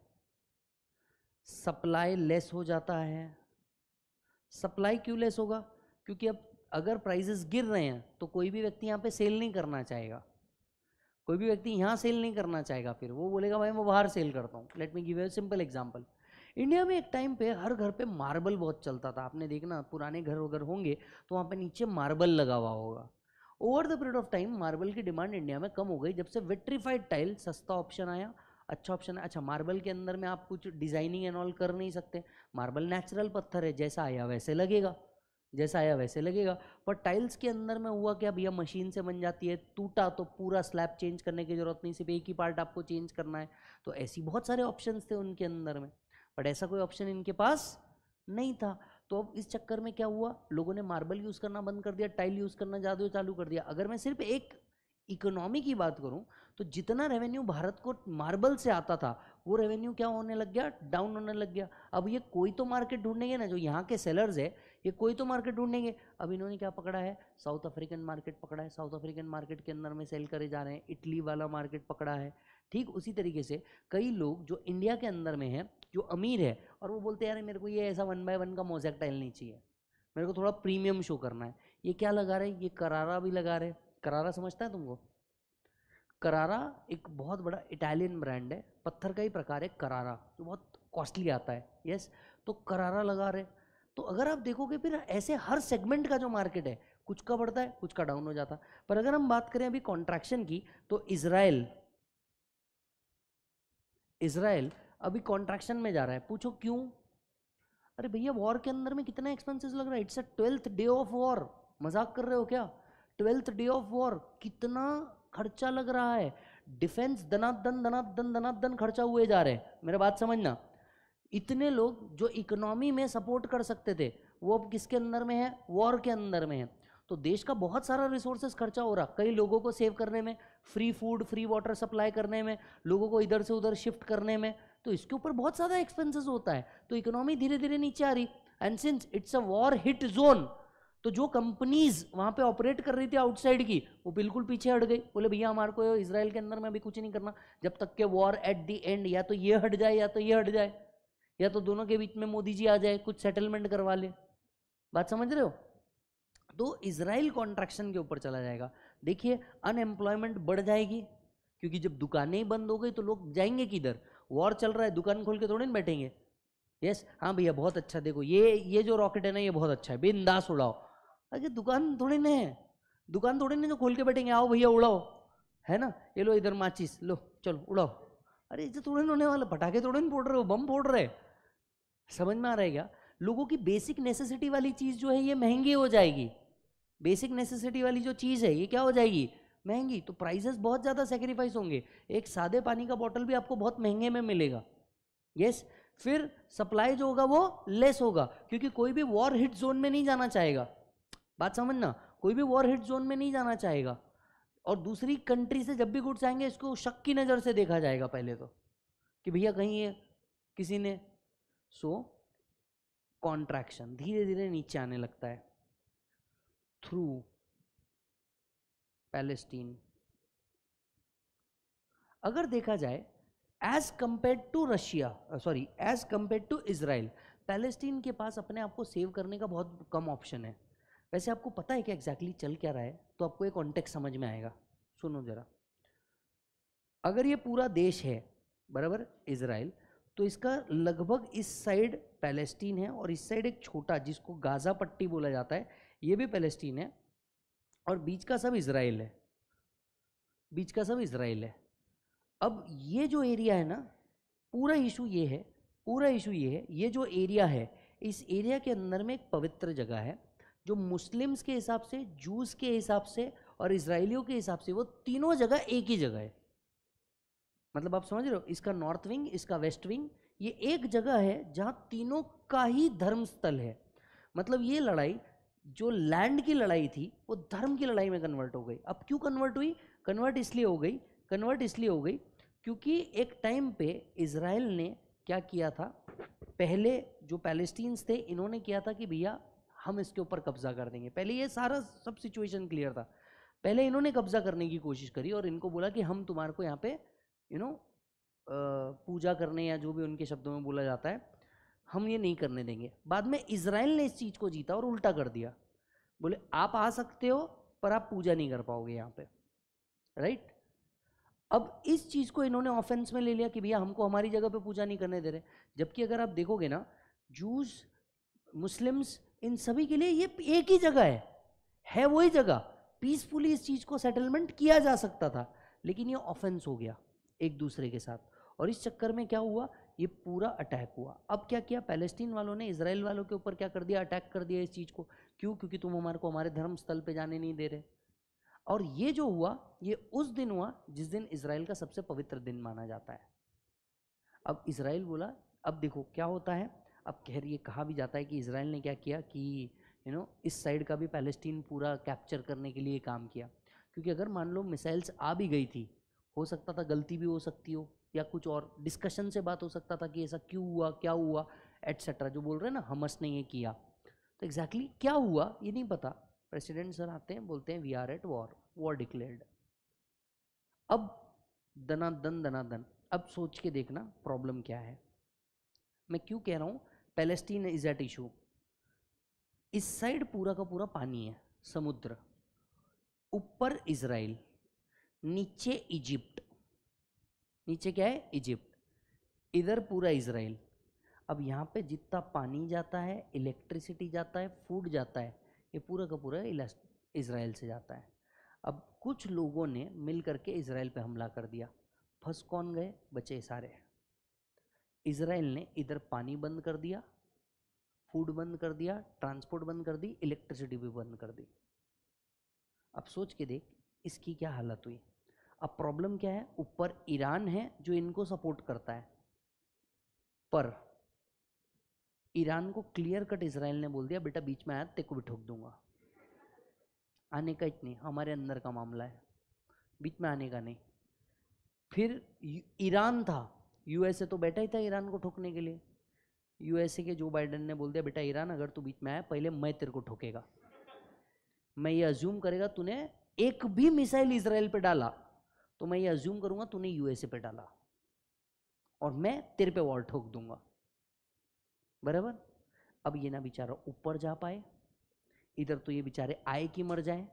सप्लाई लेस हो जाता है। सप्लाई क्यों लेस होगा? क्योंकि अब अगर प्राइजेस गिर रहे हैं तो कोई भी व्यक्ति यहाँ पे सेल नहीं करना चाहेगा, कोई भी व्यक्ति यहाँ सेल नहीं करना चाहेगा, फिर वो बोलेगा भाई मैं बाहर सेल करता हूँ। Let me give you simple example. India में एक टाइम पे हर घर पे मार्बल बहुत चलता था, आपने देखना पुराने घर वगैरह होंगे तो वहाँ पे नीचे मार्बल लगा हुआ होगा। Over the period of time marble की डिमांड इंडिया में कम हो गई, जब से विट्रीफाइड टाइल सस्ता ऑप्शन आया, अच्छा ऑप्शन है। अच्छा, मार्बल के अंदर में आप कुछ डिजाइनिंग एंड ऑल कर नहीं सकते, मार्बल नेचुरल पत्थर है, जैसा आया वैसे लगेगा, जैसा आया वैसे लगेगा। पर टाइल्स के अंदर में हुआ क्या भैया, मशीन से बन जाती है, टूटा तो पूरा स्लैब चेंज करने की जरूरत नहीं, सिर्फ एक ही पार्ट आपको चेंज करना है। तो ऐसी बहुत सारे ऑप्शंस थे उनके अंदर में, बट ऐसा कोई ऑप्शन इनके पास नहीं था। तो अब इस चक्कर में क्या हुआ, लोगों ने मार्बल यूज करना बंद कर दिया, टाइल यूज करना ज़्यादा चालू कर दिया। अगर मैं सिर्फ एक इकोनॉमी की बात करूं तो जितना रेवेन्यू भारत को मार्बल से आता था वो रेवेन्यू क्या होने लग गया, डाउन होने लग गया। अब ये कोई तो मार्केट ढूंढेंगे ना, जो यहाँ के सेलर्स है ये कोई तो मार्केट ढूंढेंगे। अब इन्होंने क्या पकड़ा है, साउथ अफ्रीकन मार्केट पकड़ा है, साउथ अफ्रीकन मार्केट के अंदर में सेल करे जा रहे हैं, इटली वाला मार्केट पकड़ा है। ठीक उसी तरीके से कई लोग जो इंडिया के अंदर में है, जो अमीर है, और वो बोलते हैं यार मेरे को ये ऐसा 1x1 का मोज़ेक टाइल नहीं चाहिए, मेरे को थोड़ा प्रीमियम शो करना है। ये क्या लगा रहे, ये करारा भी लगा रहे। करारा समझता है तुमको? करारा एक बहुत बड़ा इटालियन ब्रांड है, पत्थर का ही प्रकार है करारा, जो बहुत कॉस्टली आता है। यस, तो करारा लगा रहे। तो अगर आप देखोगे फिर ऐसे हर सेगमेंट का जो मार्केट है, कुछ का बढ़ता है कुछ का डाउन हो जाता है। पर अगर हम बात करें अभी कॉन्ट्रैक्शन की, तो इजराइल अभी कॉन्ट्रैक्शन में जा रहा है। पूछो क्यों? अरे भैया वॉर के अंदर में कितना एक्सपेंसेस लग रहा है, it's a 12th day of war. मजाक कर रहे हो क्या? 12th डे ऑफ वॉर, कितना खर्चा लग रहा है। डिफेंस दनादन दनादन दनादन खर्चा हुए जा रहे हैं। मेरा बात समझना, इतने लोग जो इकोनॉमी में सपोर्ट कर सकते थे वो अब किसके अंदर में है, वॉर के अंदर में है। तो देश का बहुत सारा रिसोर्सेज खर्चा हो रहा, कई लोगों को सेव करने में, free food free water supply करने में, लोगों को इधर से उधर शिफ्ट करने में, तो इसके ऊपर बहुत ज़्यादा एक्सपेंसेस होता है। तो इकोनॉमी धीरे धीरे नीचे आ रही, and since it's a war hit zone, तो जो कंपनीज वहां पे ऑपरेट कर रही थी आउटसाइड की, वो बिल्कुल पीछे हट गई। बोले भैया हमारे को इसराइल के अंदर में अभी कुछ नहीं करना, जब तक के वॉर एट द एंड या तो ये हट जाए या तो ये हट जाए, या तो दोनों के बीच में मोदी जी आ जाए, कुछ सेटलमेंट करवा ले। बात समझ रहे हो? तो इजराइल कॉन्ट्रैक्शन के ऊपर चला जाएगा। देखिए अनएम्प्लॉयमेंट बढ़ जाएगी, क्योंकि जब दुकानें ही बंद हो गई तो लोग जाएंगे किधर? वॉर चल रहा है, दुकान खोल के थोड़े ना बैठेंगे। यस, हाँ भैया बहुत अच्छा, देखो ये जो रॉकेट है ना ये बहुत अच्छा है, बिंदास उड़ाओ। अरे दुकान थोड़ी ना है, दुकान थोड़ी ना जो खोल के बैठेंगे, आओ भैया उड़ाओ, है ना, ये लो इधर माचिस लो चलो उड़ाओ। अरे इसे थोड़े ना होने वाला, पटाखे थोड़े ना फोड़ रहे हो, बम फोड़ रहे। समझ में आ रहा है क्या? लोगों की बेसिक नेसेसिटी वाली चीज जो है ये महंगी हो जाएगी। बेसिक नेसेसिटी वाली जो चीज है ये क्या हो जाएगी, महंगी। तो प्राइसेस बहुत ज्यादा सेक्रीफाइस होंगे। एक सादे पानी का बॉटल भी आपको बहुत महंगे में मिलेगा। यस, फिर सप्लाई जो होगा वो लेस होगा, क्योंकि कोई भी वॉर हिट जोन में नहीं जाना चाहेगा। बात समझना, कोई भी वॉर हिट जोन में नहीं जाना चाहेगा। और दूसरी कंट्री से जब भी गुड्स आएंगे इसको शक की नज़र से देखा जाएगा पहले तो, कि भैया कहीं ये किसी ने। सो कॉन्ट्रैक्शन धीरे धीरे नीचे आने लगता है थ्रू पैलेस्टीन। अगर देखा जाए as compared to Russia, as compared to Israel, Palestine के पास अपने आप को सेव करने का बहुत कम ऑप्शन है। वैसे आपको पता है कि एग्जैक्टली चल क्या रहा है, तो आपको एक कॉन्टेक्स्ट समझ में आएगा। सुनो जरा, अगर ये पूरा देश है बराबर इजराइल, तो इसका लगभग इस साइड पैलेस्टीन है और इस साइड एक छोटा जिसको गाजा पट्टी बोला जाता है, ये भी पैलेस्टीन है, और बीच का सब इजराइल है, बीच का सब इजराइल है। अब ये जो एरिया है ना, पूरा इशू ये है, पूरा इशू ये है, ये जो एरिया है, इस एरिया के अंदर में एक पवित्र जगह है जो मुस्लिम्स के हिसाब से, जूस के हिसाब से और इजराइलियों के हिसाब से वो तीनों जगह एक ही जगह है। मतलब आप समझ रहे हो, इसका नॉर्थ विंग, इसका वेस्ट विंग, ये एक जगह है जहां तीनों का ही धर्म स्थल है। मतलब ये लड़ाई जो लैंड की लड़ाई थी वो धर्म की लड़ाई में कन्वर्ट हो गई। अब क्यों कन्वर्ट हुई? कन्वर्ट इसलिए हो गई क्योंकि एक टाइम पे इजराइल ने क्या किया था, पहले जो पैलेस्टीन्स थे इन्होंने किया था कि भैया हम इसके ऊपर कब्जा कर देंगे। पहले ये सारा सब सिचुएशन क्लियर था, पहले इन्होंने कब्जा करने की कोशिश करी और इनको बोला कि हम तुम्हारे को यहाँ पे पूजा करने, या जो भी उनके शब्दों में बोला जाता है, हम ये नहीं करने देंगे। बाद में इजराइल ने इस चीज़ को जीता और उल्टा कर दिया, बोले आप आ सकते हो पर आप पूजा नहीं कर पाओगे यहाँ पे, राइट। अब इस चीज़ को इन्होंने ऑफेंस में ले लिया कि भैया हमको हमारी जगह पे पूजा नहीं करने दे रहे। जबकि अगर आप देखोगे ना, जूस, मुस्लिम्स, इन सभी के लिए ये एक ही जगह है वही जगह। पीसफुली इस चीज़ को सेटलमेंट किया जा सकता था, लेकिन ये ऑफेंस हो गया एक दूसरे के साथ, और इस चक्कर में क्या हुआ, ये पूरा अटैक हुआ। अब क्या किया पैलेस्टीन वालों ने, इजराइल वालों के ऊपर क्या कर दिया, अटैक कर दिया इस चीज़ को। क्यों? क्योंकि तुम हमारे को हमारे धर्म स्थल पे जाने नहीं दे रहे। और ये जो हुआ, ये उस दिन हुआ जिस दिन इजराइल का सबसे पवित्र दिन माना जाता है। अब इजराइल बोला, अब देखो क्या होता है। अब खैर ये कहा भी जाता है कि इजराइल ने क्या किया कि इस साइड का भी पैलेस्टीन पूरा कैप्चर करने के लिए काम किया, क्योंकि अगर मान लो मिसाइल्स आ भी गई थी, हो सकता था गलती भी हो सकती हो, या कुछ और डिस्कशन से बात हो सकता था कि ऐसा क्यों हुआ, क्या हुआ, एटसेट्रा। जो बोल रहे हैं ना हमस ने ये किया, तो एग्जैक्टली क्या हुआ ये नहीं पता। प्रेसिडेंट सर आते हैं, बोलते हैं we are at war, war declared. अब दनादन, अब सोच के देखना प्रॉब्लम क्या है। मैं क्यों कह रहा हूँ पैलेस्टीन इज एट इशू। इस साइड पूरा का पूरा पानी है, समुद्र, ऊपर इजराइल, नीचे इजिप्ट, नीचे क्या है, इजिप्ट, इधर पूरा इजराइल। अब यहाँ पे जितना पानी जाता है, इलेक्ट्रिसिटी जाता है, फूड जाता है, ये पूरा का पूरा इजराइल से जाता है। अब कुछ लोगों ने मिल करके इजराइल पे हमला कर दिया, फंस कौन गए, बचे सारे। इजराइल ने इधर पानी बंद कर दिया, फूड बंद कर दिया, ट्रांसपोर्ट बंद कर दी, इलेक्ट्रिसिटी भी बंद कर दी। अब सोच के देख इसकी क्या हालत हुई। अब प्रॉब्लम क्या है, ऊपर ईरान है जो इनको सपोर्ट करता है, पर ईरान को क्लियर कट इजराइल ने बोल दिया बेटा बीच में आया तेरे को भी ठोक दूंगा। आने का नहीं, हमारे अंदर का मामला है, बीच में आने का नहीं। फिर ईरान था, यूएसए तो बैठा ही था ईरान को ठोकने के लिए। यूएसए के जो बाइडेन ने बोल दिया बेटा ईरान अगर तू बीच में आया पहले मैं तेरे को ठोकेगा, मैं ये अज्यूम करेगा तूने एक भी मिसाइल इजराइल पे डाला तो मैं ये अज्यूम करूंगा तूने यूएसए पे डाला और मैं तेरे पे वॉर ठोक दूंगा, बराबर। अब ये ना बेचारा ऊपर जा पाए, इधर तो ये बेचारे आए कि मर जाए,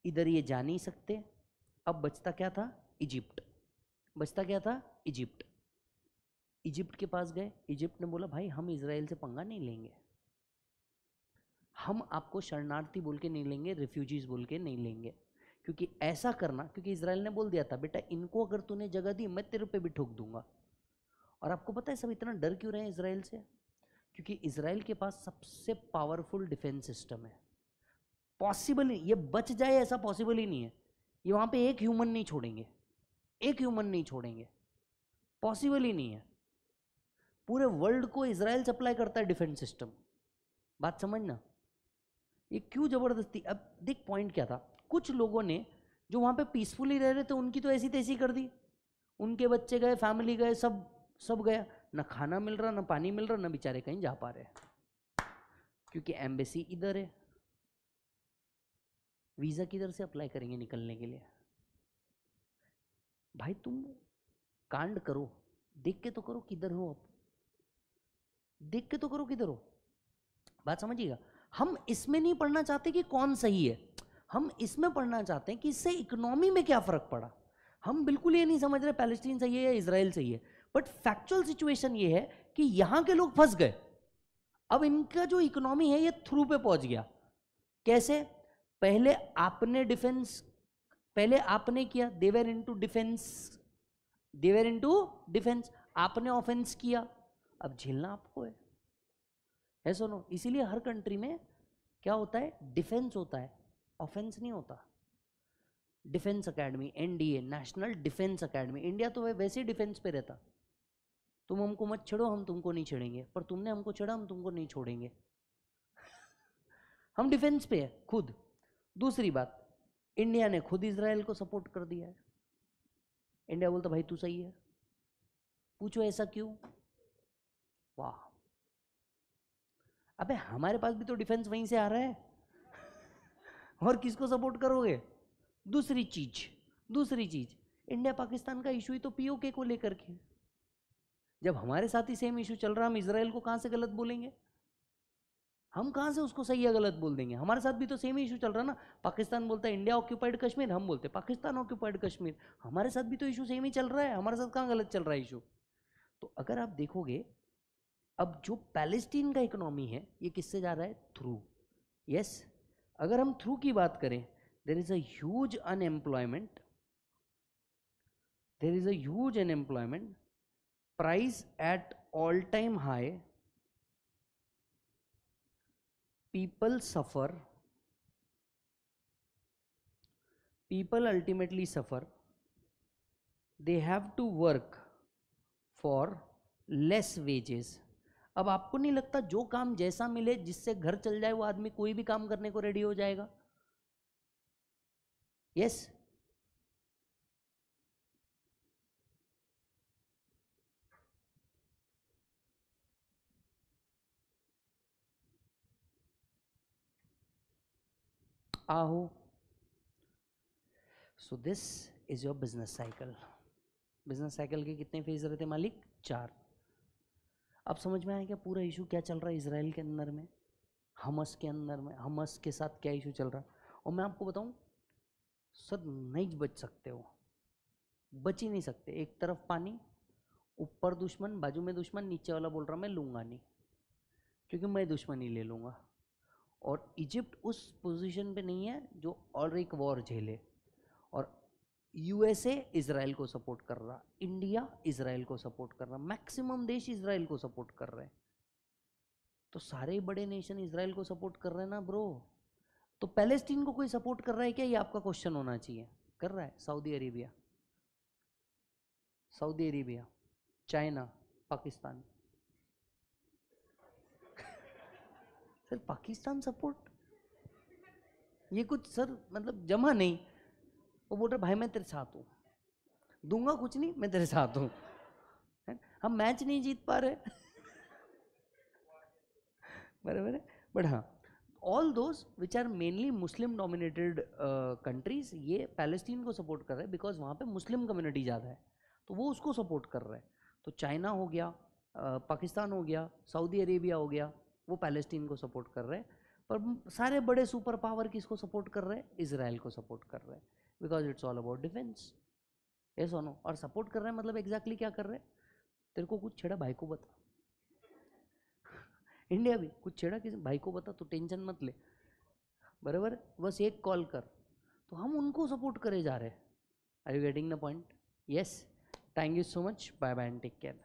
इधर ये जा नहीं सकते। अब बचता क्या था, इजिप्ट। बचता क्या था, इजिप्ट। इजिप्ट के पास गए, इजिप्ट ने बोला भाई हम इजराइल से पंगा नहीं लेंगे, हम आपको शरणार्थी बोल के नहीं लेंगे, रिफ्यूजीज बोल के नहीं लेंगे, क्योंकि ऐसा करना, क्योंकि इजराइल ने बोल दिया था बेटा इनको अगर तूने जगह दी मैं तेरे पे भी ठोक दूंगा। और आपको पता है सब इतना डर क्यों रहे हैं इजराइल से, क्योंकि इजराइल के पास सबसे पावरफुल डिफेंस सिस्टम है। पॉसिबल ये बच जाए ऐसा पॉसिबल ही नहीं है, ये वहां पे एक ह्यूमन नहीं छोड़ेंगे, एक ह्यूमन नहीं छोड़ेंगे, पॉसिबल ही नहीं है। पूरे वर्ल्ड को इजराइल सप्लाई करता है डिफेंस सिस्टम, बात समझना। ये क्यों जबरदस्ती, अब देख पॉइंट क्या था, कुछ लोगों ने जो वहां पे पीसफुली रह रहे थे उनकी तो ऐसी तैसी कर दी, उनके बच्चे गए, फैमिली गए, सब गया, ना खाना मिल रहा, ना पानी मिल रहा, ना बेचारे कहीं जा पा रहे, क्योंकि एम्बेसी इधर है। वीजा किधर से अप्लाई करेंगे निकलने के लिए? भाई तुम कांड करो, देख के तो करो किधर हो आप। देख के तो करो किधर हो, बात समझिएगा। हम इसमें नहीं पढ़ना चाहते कि कौन सही है, हम इसमें पढ़ना चाहते हैं कि इससे इकोनॉमी में क्या फर्क पड़ा। हम बिल्कुल ये नहीं समझ रहे पैलेस्टीन सही है या इजराइल सही है, बट फैक्चुअल सिचुएशन ये है कि यहां के लोग फंस गए। अब इनका जो इकोनॉमी है ये थ्रू पे पहुंच गया। कैसे? पहले आपने डिफेंस, पहले आपने किया, देवर इनटू डिफेंस, देवर इनटू डिफेंस, आपने ऑफेंस किया, अब झेलना आपको है सुनो। इसीलिए हर कंट्री में क्या होता है, डिफेंस होता है, ऑफेंस नहीं होता। Defence academy, NDA, national defence academy. India तो वैसे ही डिफेंस पे रहता, तुम हमको मत छेड़ो, हम तुमको नहीं छेड़ेंगे, पर तुमने हमको छेड़ा, हम तुमको नहीं छोड़ेंगे। हम डिफेंस पे है खुद। दूसरी बात, इंडिया ने खुद इजराइल को सपोर्ट कर दिया है। इंडिया बोलता भाई तू सही है, पूछो ऐसा क्यों? वाह, अबे हमारे पास भी तो डिफेंस वहीं से आ रहा है और किसको सपोर्ट करोगे? दूसरी चीज, इंडिया पाकिस्तान का इशू ही तो पीओके को लेकर के। जब हमारे साथ ही सेम इशू चल रहा, हम इजराइल को कहां से गलत बोलेंगे? हम कहां से उसको सही या गलत बोल देंगे? हमारे साथ भी तो सेम इशू चल रहा ना। पाकिस्तान बोलता है इंडिया ऑक्यूपाइड कश्मीर, हम बोलते पाकिस्तान ऑक्यूपाइड कश्मीर। हमारे साथ भी तो इशू सेम ही चल रहा है, हमारे साथ कहां गलत चल रहा है इशू? तो अगर आप देखोगे, अब जो पैलेस्टीन का इकोनॉमी है ये किससे जा रहा है? थ्रू। यस, अगर हम थ्रू की बात करें, there is a huge unemployment, there is a huge unemployment, price at all time high, people suffer, people ultimately suffer, they have to work for less wages। अब आपको नहीं लगता जो काम जैसा मिले, जिससे घर चल जाए, वो आदमी कोई भी काम करने को रेडी हो जाएगा? यस, आहो। So this is your business cycle. Business cycle के कितने फेज रहते मालिक? 4। अब समझ में आया क्या पूरा इशू क्या चल रहा है इसराइल के अंदर में, हमस के अंदर में, हमस के साथ क्या इशू चल रहा है? और मैं आपको बताऊं सर, नहीं बच सकते हो, बच ही नहीं सकते। एक तरफ पानी, ऊपर दुश्मन, बाजू में दुश्मन, नीचे वाला बोल रहा मैं लूंगा नहीं, क्योंकि मैं दुश्मनी ले लूंगा। और इजिप्ट उस पोजीशन पे नहीं है जो और एक वॉर झेले। और यूएसए इजराइल को सपोर्ट कर रहा, इंडिया इजराइल को सपोर्ट कर रहा, मैक्सिमम देश इजराइल को सपोर्ट कर रहे हैं। तो सारे बड़े नेशन इजराइल को सपोर्ट कर रहे हैं ना ब्रो। तो पैलेस्टीन को कोई सपोर्ट कर रहा है क्या, ये आपका क्वेश्चन होना चाहिए। कर रहा है Saudi Arabia, Saudi Arabia, China, Pakistan. Sir Pakistan support, ये कुछ सर मतलब जमा नहीं। वो बोल रहा भाई मैं तेरे साथ हूँ, दूंगा कुछ नहीं, मैं तेरे साथ हूँ। हम मैच नहीं जीत पा रहे बराबर है। बट हाँ, all those which are mainly Muslim dominated countries, ये पैलेस्टीन को सपोर्ट कर रहे हैं बिकॉज वहाँ पे मुस्लिम कम्युनिटी ज़्यादा है, तो वो उसको सपोर्ट कर रहे हैं। तो चाइना हो गया, पाकिस्तान हो गया, सऊदी अरेबिया हो गया, वो पैलेस्टीन को सपोर्ट कर रहे हैं। पर सारे बड़े सुपर पावर किसको सपोर्ट कर रहे हैं? इजराइल को सपोर्ट कर रहे हैं, because it's all about defence. ये सुनो, और सपोर्ट कर रहे हैं मतलब एग्जैक्टली क्या कर रहे हैं? तेरे को कुछ छेड़ा भाई को बता, इंडिया भी कुछ छेड़ा किसी भाई को बता, तो टेंशन मत ले, बराबर, बस एक कॉल कर। तो हम उनको सपोर्ट करे जा रहे हैं। Are you getting the point? Yes, thank you so much, bye bye and take care.